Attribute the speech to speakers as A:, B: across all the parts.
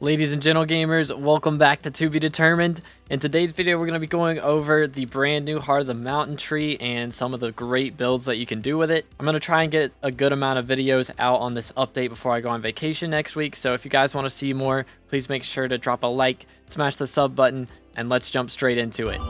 A: Ladies and gentle gamers, welcome back to To Be Determined. In today's video, we're going to be going over the brand new Heart of the Mountain tree and some of the great builds that you can do with it. I'm going to try and get a good amount of videos out on this update before I go on vacation next week. So if you guys want to see more, please make sure to drop a like, smash the sub button, and let's jump straight into it.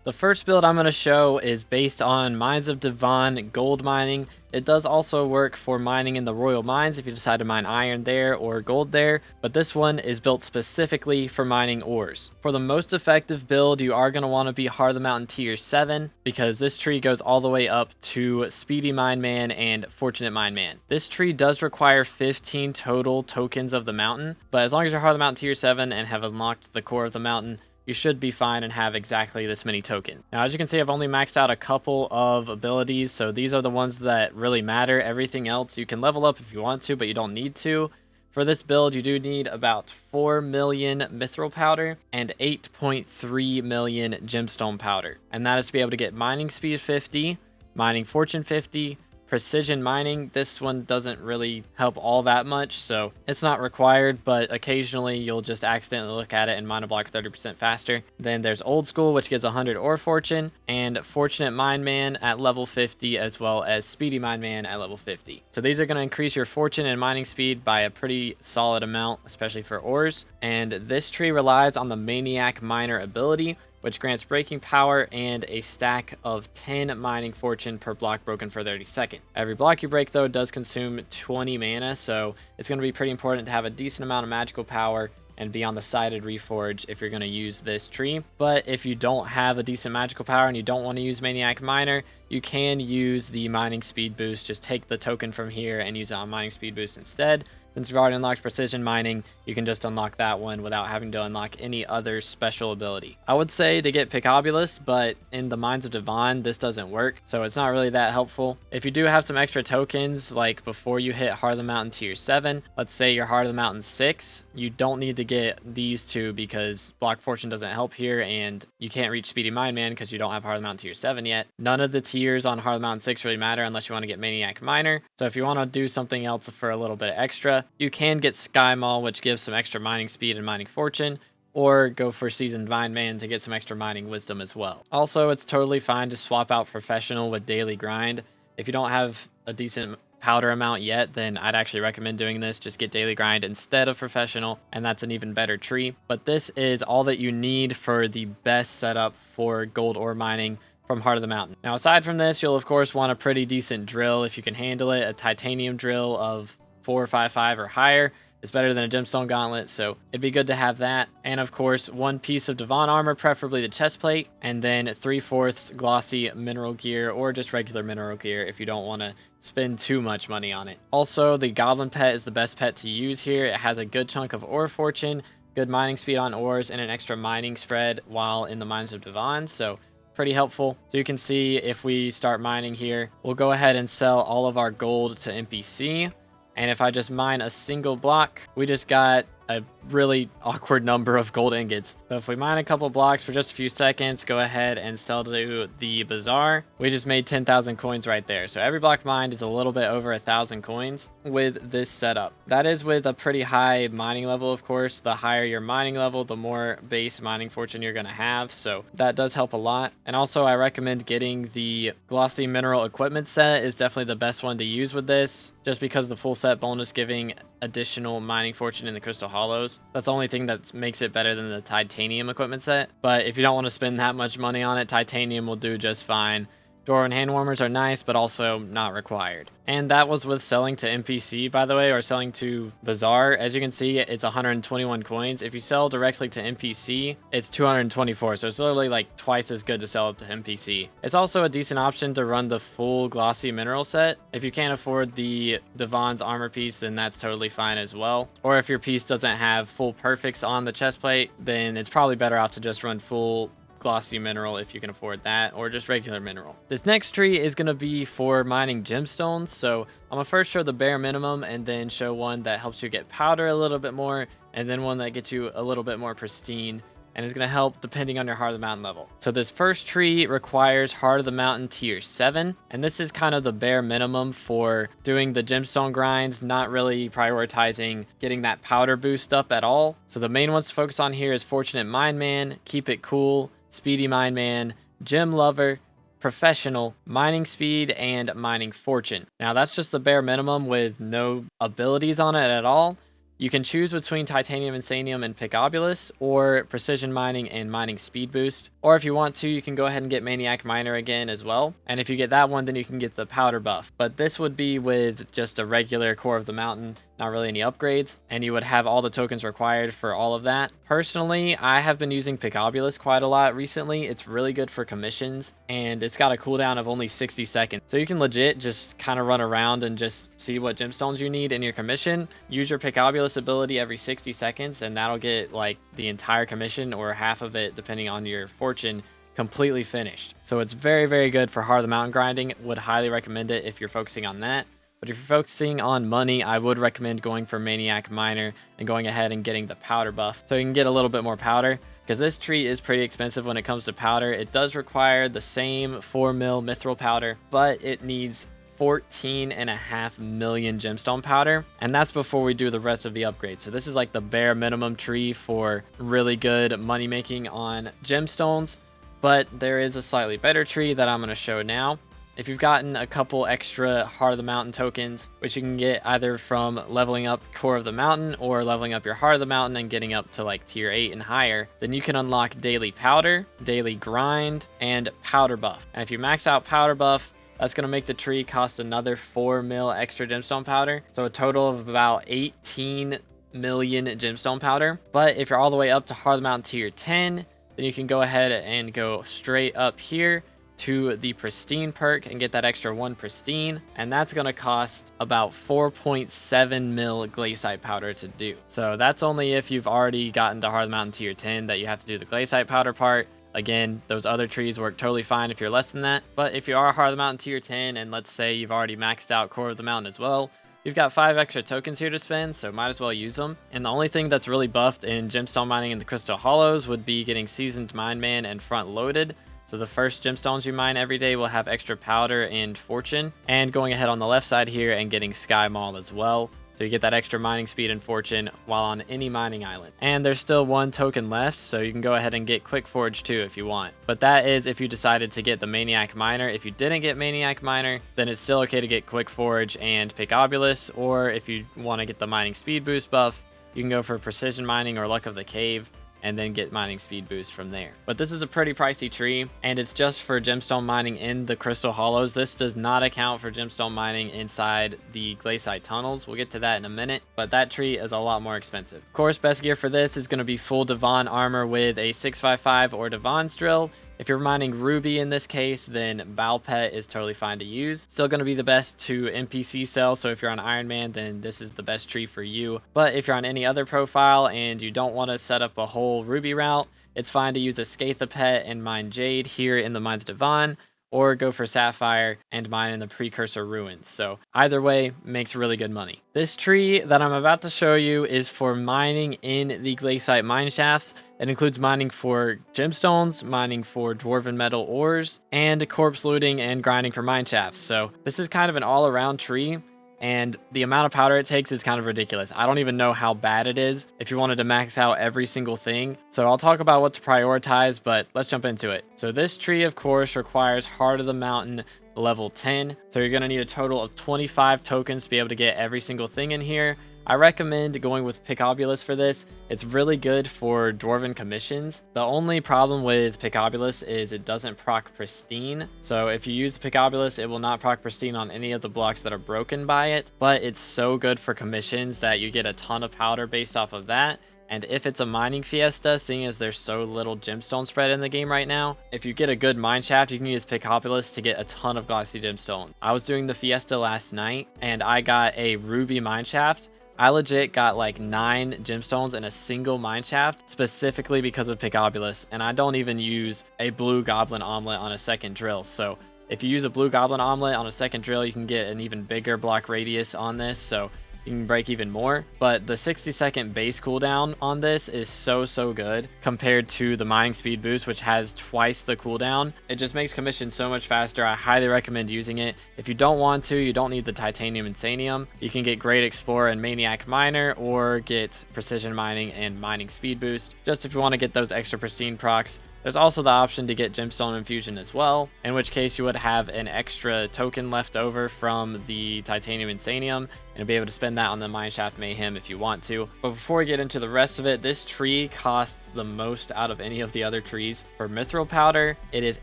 A: The first build I'm going to show is based on Mines of Devon gold mining. It does also work for mining in the Royal Mines if you decide to mine iron there or gold there, but this one is built specifically for mining ores. For the most effective build, you are going to want to be Heart of the Mountain tier 7 because this tree goes all the way up to Speedy Mine Man and Fortunate Mine Man. This tree does require 15 total tokens of the mountain, but as long as you're Heart of the Mountain tier 7 and have unlocked the core of the mountain, you should be fine and have exactly this many tokens. Now, as you can see, I've only maxed out a couple of abilities, so these are the ones that really matter. Everything else you can level up if you want to, but you don't need to. For this build, you do need about 4 million mithril powder and 8.3 million gemstone powder. And that is to be able to get mining speed 50, mining fortune 50, precision mining. This one doesn't really help all that much, so it's not required, but occasionally you'll just accidentally look at it and mine a block 30% faster. Then there's old school, which gives 100 ore fortune, and fortunate mine man at level 50, as well as speedy mine man at level 50. So these are going to increase your fortune and mining speed by a pretty solid amount, especially for ores. And this tree relies on the maniac miner ability, which grants breaking power and a stack of 10 mining fortune per block broken for 30 seconds. Every block you break, though, does consume 20 mana, so it's going to be pretty important to have a decent amount of magical power and be on the sided reforge if you're going to use this tree. But if you don't have a decent magical power and you don't want to use Maniac Miner, you can use the mining speed boost. Just take the token from here and use it on mining speed boost instead. Since you've already unlocked precision mining, you can just unlock that one without having to unlock any other special ability. I would say to get Picobulus, but in the Mines of Devon, this doesn't work, so it's not really that helpful. If you do have some extra tokens, like before you hit Heart of the Mountain tier 7, let's say you're Heart of the Mountain 6, you don't need to get these two because Block Fortune doesn't help here, and you can't reach Speedy Mine Man because you don't have Heart of the Mountain tier 7 yet. None of the tiers on Heart of the Mountain 6 really matter unless you want to get Maniac Miner, so if you want to do something else for a little bit extra, you can get Sky Mall, which gives some extra mining speed and mining fortune, or go for Seasoned Vine Man to get some extra mining wisdom as well. Also, it's totally fine to swap out Professional with Daily Grind. If you don't have a decent powder amount yet, then I'd actually recommend doing this. Just get Daily Grind instead of Professional, and that's an even better tree. But this is all that you need for the best setup for gold ore mining from Heart of the Mountain. Now, aside from this, you'll of course want a pretty decent drill if you can handle it. A titanium drill of 455 or higher is better than a gemstone gauntlet, so it'd be good to have that. And of course, one piece of Devon armor, preferably the chest plate, and then 3/4 glossy mineral gear or just regular mineral gear if you don't want to spend too much money on it. Also, the goblin pet is the best pet to use here. It has a good chunk of ore fortune, good mining speed on ores, and an extra mining spread while in the Mines of Devon, so pretty helpful. So you can see if we start mining here, we'll go ahead and sell all of our gold to NPC. And if I just mine a single block, we just got a really awkward number of gold ingots. So if we mine a couple blocks for just a few seconds, go ahead and sell to the bazaar, we just made 10,000 coins right there. So every block mined is a little bit over 1,000 coins with this setup. That is with a pretty high mining level, of course. The higher your mining level, the more base mining fortune you're going to have. So that does help a lot. And also I recommend getting the glossy mineral equipment set is definitely the best one to use with this, just because the full set bonus giving additional mining fortune in the crystal hollows. That's the only thing that makes it better than the titanium equipment set. But if you don't want to spend that much money on it, titanium will do just fine. Door and hand warmers are nice, but also not required. And that was with selling to NPC, by the way, or selling to Bazaar. As you can see, it's 121 coins. If you sell directly to NPC, it's 224. So it's literally like twice as good to sell it to NPC. It's also a decent option to run the full glossy mineral set. If you can't afford the Devon's armor piece, then that's totally fine as well. Or if your piece doesn't have full perfects on the chest plate, then it's probably better off to just run full glossy mineral if you can afford that, or just regular mineral. This next tree is going to be for mining gemstones, so I'm going to first show the bare minimum and then show one that helps you get powder a little bit more, and then one that gets you a little bit more pristine and is going to help depending on your Heart of the Mountain level. So this first tree requires Heart of the Mountain tier 7, and this is kind of the bare minimum for doing the gemstone grinds, not really prioritizing getting that powder boost up at all. So the main ones to focus on here is Fortunate Mine Man, Keep It Cool, Speedy Mine Man, Gem Lover, Professional, Mining Speed, and Mining Fortune. Now that's just the bare minimum with no abilities on it at all. You can choose between Titanium Insanium and Picobulus, or Precision Mining and Mining Speed Boost. Or if you want to, you can go ahead and get Maniac Miner again as well. And if you get that one, then you can get the Powder buff. But this would be with just a regular Core of the Mountain, not really any upgrades, and you would have all the tokens required for all of that. Personally, I have been using Picobulus quite a lot recently. It's really good for commissions, and it's got a cooldown of only 60 seconds. So you can legit just kind of run around and just see what gemstones you need in your commission. Use your Picobulus ability every 60 seconds, and that'll get like the entire commission or half of it, depending on your fortune, completely finished. So it's very, very good for Heart of the Mountain grinding. Would highly recommend it if you're focusing on that. But if you're focusing on money, I would recommend going for Maniac Miner and going ahead and getting the powder buff so you can get a little bit more powder, because this tree is pretty expensive when it comes to powder. It does require the same 4 mil mithril powder, but it needs 14.5 million gemstone powder, and that's before we do the rest of the upgrades. So this is like the bare minimum tree for really good money making on gemstones, but there is a slightly better tree that I'm going to show now. If you've gotten a couple extra Heart of the Mountain tokens, which you can get either from leveling up Core of the Mountain or leveling up your Heart of the Mountain and getting up to like tier 8 and higher, then you can unlock Daily Powder, Daily Grind, and Powder Buff. And if you max out Powder Buff, that's going to make the tree cost another 4 mil extra gemstone powder. So a total of about 18 million gemstone powder. But if you're all the way up to Heart of the Mountain tier 10, then you can go ahead and go straight up here to the Pristine perk and get that extra 1 Pristine, and that's going to cost about 4.7 mil glaciite powder to do. So that's only if you've already gotten to Heart of the Mountain tier 10 that you have to do the glaciite powder part. Again, those other trees work totally fine if you're less than that, but if you are Heart of the Mountain tier 10 and let's say you've already maxed out Core of the Mountain as well, you've got 5 extra tokens here to spend, so might as well use them. And the only thing that's really buffed in gemstone mining in the Crystal Hollows would be getting Seasoned Mine Man and Front Loaded. So the first gemstones you mine every day will have extra powder and fortune, and going ahead on the left side here and getting Sky Maul as well. So you get that extra mining speed and fortune while on any mining island. And there's still 1 token left, so you can go ahead and get Quick Forge too if you want. But that is if you decided to get the Maniac Miner. If you didn't get Maniac Miner, then it's still okay to get Quick Forge and Picobulus, or if you want to get the mining speed boost buff, you can go for Precision Mining or Luck of the Cave, and then get mining speed boost from there. But this is a pretty pricey tree, and it's just for gemstone mining in the Crystal Hollows. This does not account for gemstone mining inside the glaciite tunnels. We'll get to that in a minute, but that tree is a lot more expensive. Of course, best gear for this is going to be full Devon armor with a 655 or Devon's drill. If you're mining Ruby in this case, then Balpet is totally fine to use. Still going to be the best to NPC sell, so if you're on Iron Man, then this is the best tree for you. But if you're on any other profile and you don't want to set up a whole Ruby route, it's fine to use a Scatha Pet and mine Jade here in the Mines Devon, or go for Sapphire and mine in the Precursor Ruins. So either way makes really good money. This tree that I'm about to show you is for mining in the Glaciite mine shafts. It includes mining for gemstones, mining for dwarven metal ores, and corpse looting and grinding for mine shafts. So this is kind of an all-around tree, and the amount of powder it takes is kind of ridiculous. I don't even know how bad it is if you wanted to max out every single thing. So I'll talk about what to prioritize, but let's jump into it. So this tree, of course, requires Heart of the Mountain level 10. So you're going to need a total of 25 tokens to be able to get every single thing in here. I recommend going with Picobulus for this. It's really good for dwarven commissions. The only problem with Picobulus is it doesn't proc pristine. So if you use the Picobulus, it will not proc pristine on any of the blocks that are broken by it. But it's so good for commissions that you get a ton of powder based off of that. And if it's a mining fiesta, seeing as there's so little gemstone spread in the game right now, if you get a good mine shaft, you can use Picobulus to get a ton of glossy gemstone. I was doing the fiesta last night and I got a ruby mine shaft. I legit got like 9 gemstones in a single mine shaft specifically because of Picobulus, and I don't even use a blue goblin omelet on a second drill. So if you use a blue goblin omelet on a second drill, you can get an even bigger block radius on this. So you can break even more. But the 60-second base cooldown on this is so good compared to the mining speed boost, which has twice the cooldown. It just makes commission so much faster. I highly recommend using it. If you don't want to, you don't need the titanium insanium. You can get Great Explorer and Maniac Miner, or get precision mining and mining speed boost, just if you want to get those extra pristine procs. There's also the option to get Gemstone Infusion as well, in which case you would have an extra token left over from the Titanium Insanium, and be able to spend that on the Mineshaft Mayhem if you want to. But before we get into the rest of it, this tree costs the most out of any of the other trees. For Mithril Powder, it is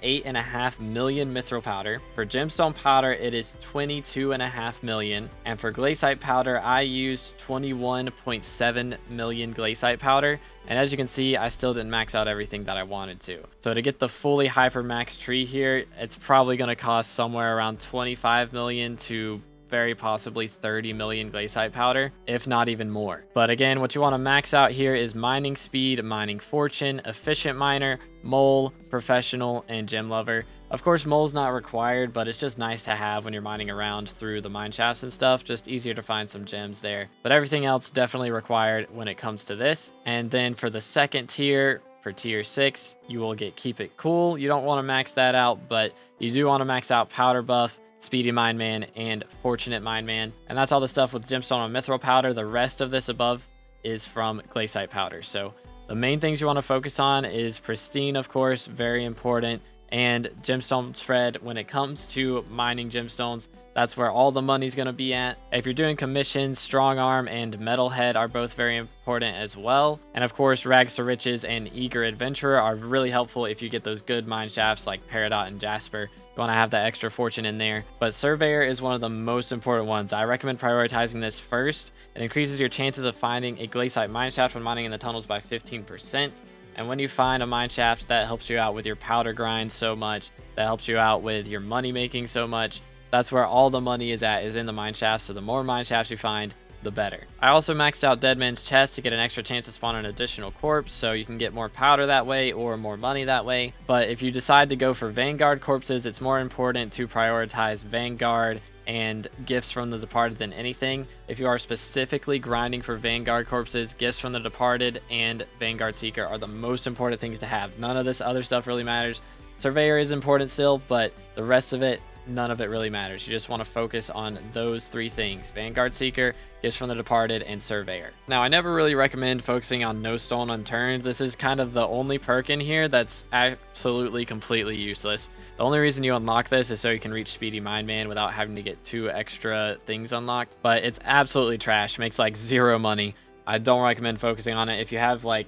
A: 8.5 million Mithril Powder. For Gemstone Powder, it is 22.5 million. And for Glaciite Powder, I used 21.7 million Glaciite Powder. And as you can see, I still didn't max out everything that I wanted to. So to get the fully hyper max tree here, it's probably going to cost somewhere around 25 million to very possibly 30 million Glaciite Powder, if not even more. But again, what you want to max out here is mining speed, mining fortune, efficient miner, mole, professional, and gem lover. Of course, mole's not required, but it's just nice to have when you're mining around through the mine shafts and stuff. Just easier to find some gems there. But everything else definitely required when it comes to this. And then for the second tier, for tier 6, you will get Keep It Cool. You don't want to max that out, but you do want to max out Powder Buff, Speedy Mine Man, and Fortunate Mine Man. And that's all the stuff with Gemstone and Mithril Powder. The rest of this above is from Glaciite Powder. So the main things you want to focus on is Pristine, of course, very important, and Gemstone Spread. When it comes to mining gemstones, that's where all the money's going to be at. If you're doing commissions, Strong Arm and Metalhead are both very important as well. And of course, Rags to Riches and Eager Adventurer are really helpful if you get those good mine shafts like Peridot and Jasper. You want to have that extra fortune in there. But Surveyor is one of the most important ones. I recommend prioritizing this first. It increases your chances of finding a Glaciite mineshaft when mining in the tunnels by 15%. And when you find a mineshaft, that helps you out with your powder grind so much. That helps you out with your money making so much. That's where all the money is at, is in the mineshaft. So the more mineshafts you find, the better. I also maxed out Deadman's Chest to get an extra chance to spawn an additional corpse, so you can get more powder that way or more money that way. But if you decide to go for Vanguard corpses, it's more important to prioritize Vanguard and Gifts from the Departed than anything. If you are specifically grinding for Vanguard corpses, Gifts from the Departed and Vanguard Seeker are the most important things to have. None of this other stuff really matters. Surveyor is important still, but the rest of it, none of it really matters. You just want to focus on those three things: Vanguard Seeker, Gifts from the Departed, and Surveyor. Now, I never really recommend focusing on No Stone Unturned. This is kind of the only perk in here that's absolutely completely useless. The only reason you unlock this is so you can reach Speedy Mine Man without having to get 2 extra things unlocked. But it's absolutely trash. Makes like 0 money. I don't recommend focusing on it. If you have like,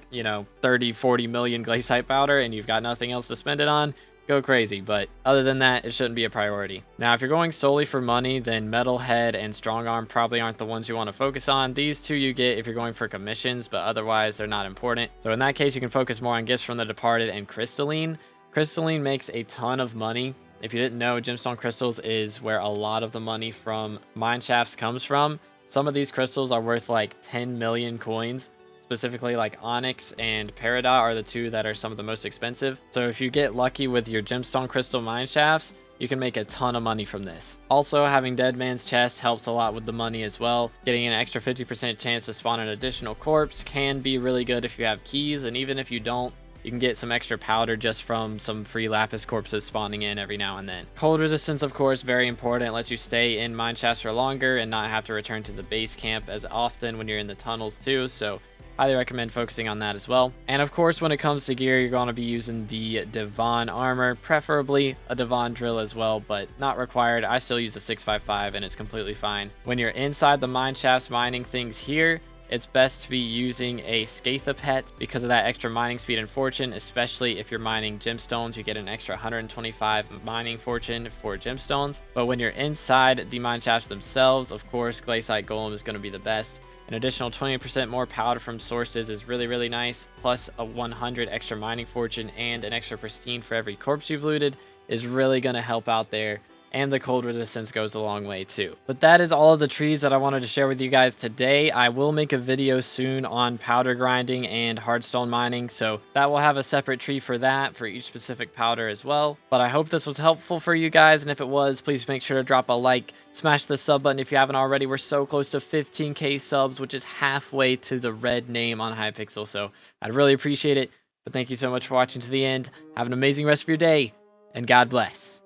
A: 30, 40 million Glaciite Powder and you've got nothing else to spend it on, go crazy. But other than that, it shouldn't be a priority. Now, if you're going solely for money, then Metalhead and Strong Arm probably aren't the ones you want to focus on. These two you get if you're going for commissions, but otherwise they're not important. So in that case, you can focus more on Gifts from the Departed and Crystalline. Crystalline makes a ton of money. If you didn't know, Gemstone Crystals is where a lot of the money from mineshafts comes from. Some of these crystals are worth like 10 million coins. Specifically, like Onyx and Peridot are the two that are some of the most expensive. So if you get lucky with your Gemstone Crystal mineshafts, you can make a ton of money from this. Also, having Deadman's Chest helps a lot with the money as well. Getting an extra 50% chance to spawn an additional corpse can be really good if you have keys, and even if you don't, you can get some extra powder just from some free lapis corpses spawning in every now and then. Cold resistance, of course, very important. Lets you stay in mineshafts for longer and not have to return to the base camp as often when you're in the tunnels too. So highly recommend focusing on that as well. And of course, when it comes to gear, you're going to be using the Divan armor, preferably a Divan drill as well, but not required. I still use the 655 and it's completely fine. When you're inside the mineshafts mining things here, it's best to be using a Scatha pet because of that extra mining speed and fortune, especially if you're mining gemstones. You get an extra 125 mining fortune for gemstones. But when you're inside the mineshafts themselves, of course, Glaciite Golem is going to be the best. An additional 20% more powder from sources is really, really nice. Plus a 100 extra mining fortune and an extra pristine for every corpse you've looted is really going to help out there. and the cold resistance goes a long way too. But that is all of the trees that I wanted to share with you guys today. I will make a video soon on powder grinding and hardstone mining, so that will have a separate tree for that, for each specific powder as well. But I hope this was helpful for you guys, and if it was, please make sure to drop a like, smash the sub button if you haven't already. We're so close to 15k subs, which is halfway to the red name on Hypixel, so I'd really appreciate it. But thank you so much for watching to the end. Have an amazing rest of your day, and God bless.